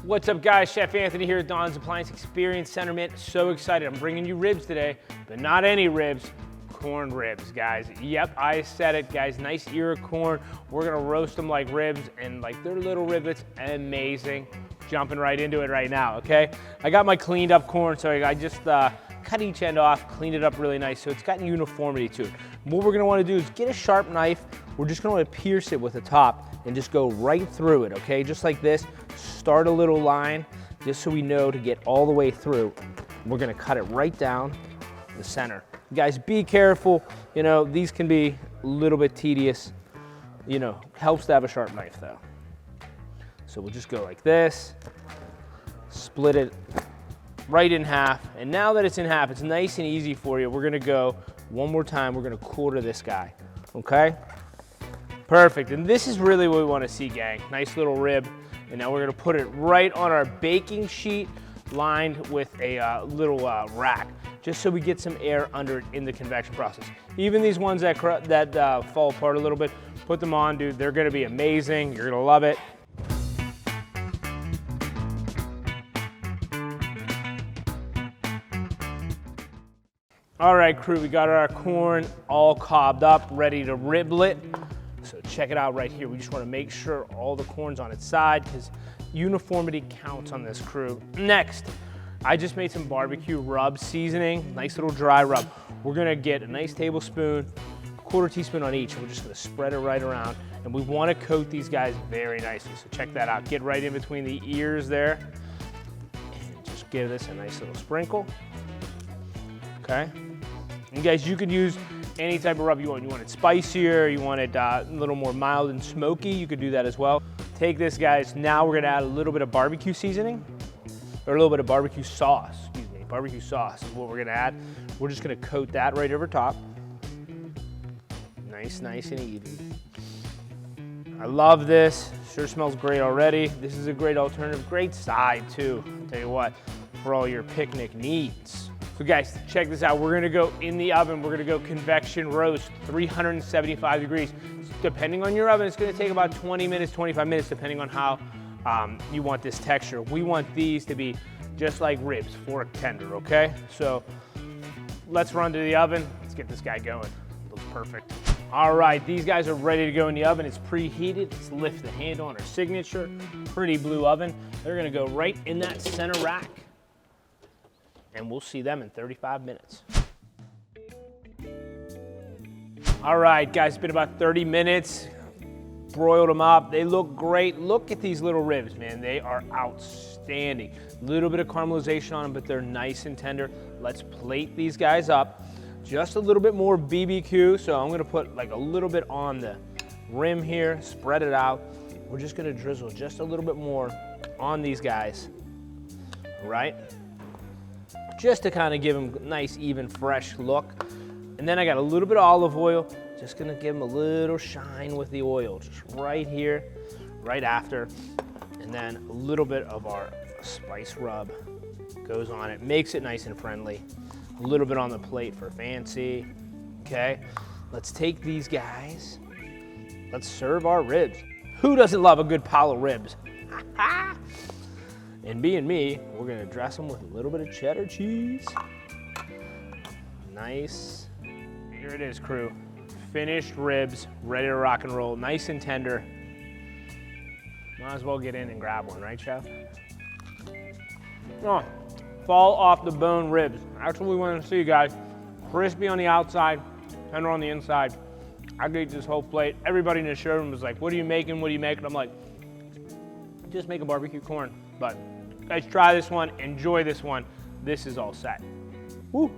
What's up, guys? Chef Anthony here at Don's Appliance Experience Center. Man, so excited. I'm bringing you ribs today, but not any ribs, corn ribs, guys. Yep, I said it, guys. Nice ear of corn. We're gonna roast them like ribs, and like they're little riblets. Amazing. Jumping right into it right now, okay? I got my cleaned up corn, so I just cut each end off, cleaned it up really nice, so it's got uniformity to it. And what we're gonna wanna do is get a sharp knife. We're just gonna wanna pierce it with the top and just go right through it, okay? Just like this. Start a little line, just so we know to get all the way through. We're gonna cut it right down the center. You guys, be careful. You know, these can be a little bit tedious. You know, helps to have a sharp knife though. So we'll just go like this, split it right in half. And now that it's in half, it's nice and easy for you. We're gonna go one more time. We're gonna quarter this guy, okay? Perfect, and this is really what we wanna see, gang. Nice little rib. And now we're gonna put it right on our baking sheet lined with a little rack, just so we get some air under it in the convection process. Even these ones that fall apart a little bit, put them on, dude. They're gonna be amazing. You're gonna love it. All right, crew, we got our corn all cobbed up, ready to riblet. So check it out right here. We just wanna make sure all the corn's on its side because uniformity counts on this, crew. Next, I just made some barbecue rub seasoning, nice little dry rub. We're gonna get a nice tablespoon, quarter teaspoon on each. We're just gonna spread it right around. And we wanna coat these guys very nicely. So check that out. Get right in between the ears there. And just give this a nice little sprinkle. Okay? And guys, you could use any type of rub you want. You want it spicier, you want it a little more mild and smoky, you could do that as well. Take this, guys. Now we're gonna add a little bit of barbecue seasoning, or a little bit of barbecue sauce, excuse me. Barbecue sauce is what we're gonna add. We're just gonna coat that right over top. Nice and even. I love this. Sure smells great already. This is a great alternative, great side too. I'll tell you what, for all your picnic needs. So guys, check this out. We're gonna go in the oven. We're gonna go convection roast, 375 degrees. Depending on your oven, it's gonna take about 20 minutes, 25 minutes, depending on how you want this texture. We want these to be just like ribs, fork tender, okay? So let's run to the oven. Let's get this guy going. Looks perfect. All right, these guys are ready to go in the oven. It's preheated. Let's lift the handle on our signature. Pretty blue oven. They're gonna go right in that center rack. And we'll see them in 35 minutes. All right, guys, it's been about 30 minutes. Broiled them up. They look great. Look at these little ribs, man. They are outstanding. A little bit of caramelization on them, but they're nice and tender. Let's plate these guys up. Just a little bit more BBQ, so I'm gonna put like a little bit on the rim here, spread it out. We're just gonna drizzle just a little bit more on these guys, all right? Just to kind of give them a nice, even, fresh look. And then I got a little bit of olive oil, just gonna give them a little shine with the oil, just right here, right after. And then a little bit of our spice rub goes on it, makes it nice and friendly. A little bit on the plate for fancy, okay? Let's take these guys, let's serve our ribs. Who doesn't love a good pile of ribs? And being me, we're gonna dress them with a little bit of cheddar cheese. Nice. Here it is, crew. Finished ribs, ready to rock and roll, nice and tender. Might as well get in and grab one, right, Chef? Oh, fall off the bone ribs. That's what we want to see, guys. Crispy on the outside, tender on the inside. I could eat this whole plate. Everybody in the showroom was like, what are you making? What are you making? I'm like, just make a barbecue corn. But guys, try this one, enjoy this one. This is all set. Woo.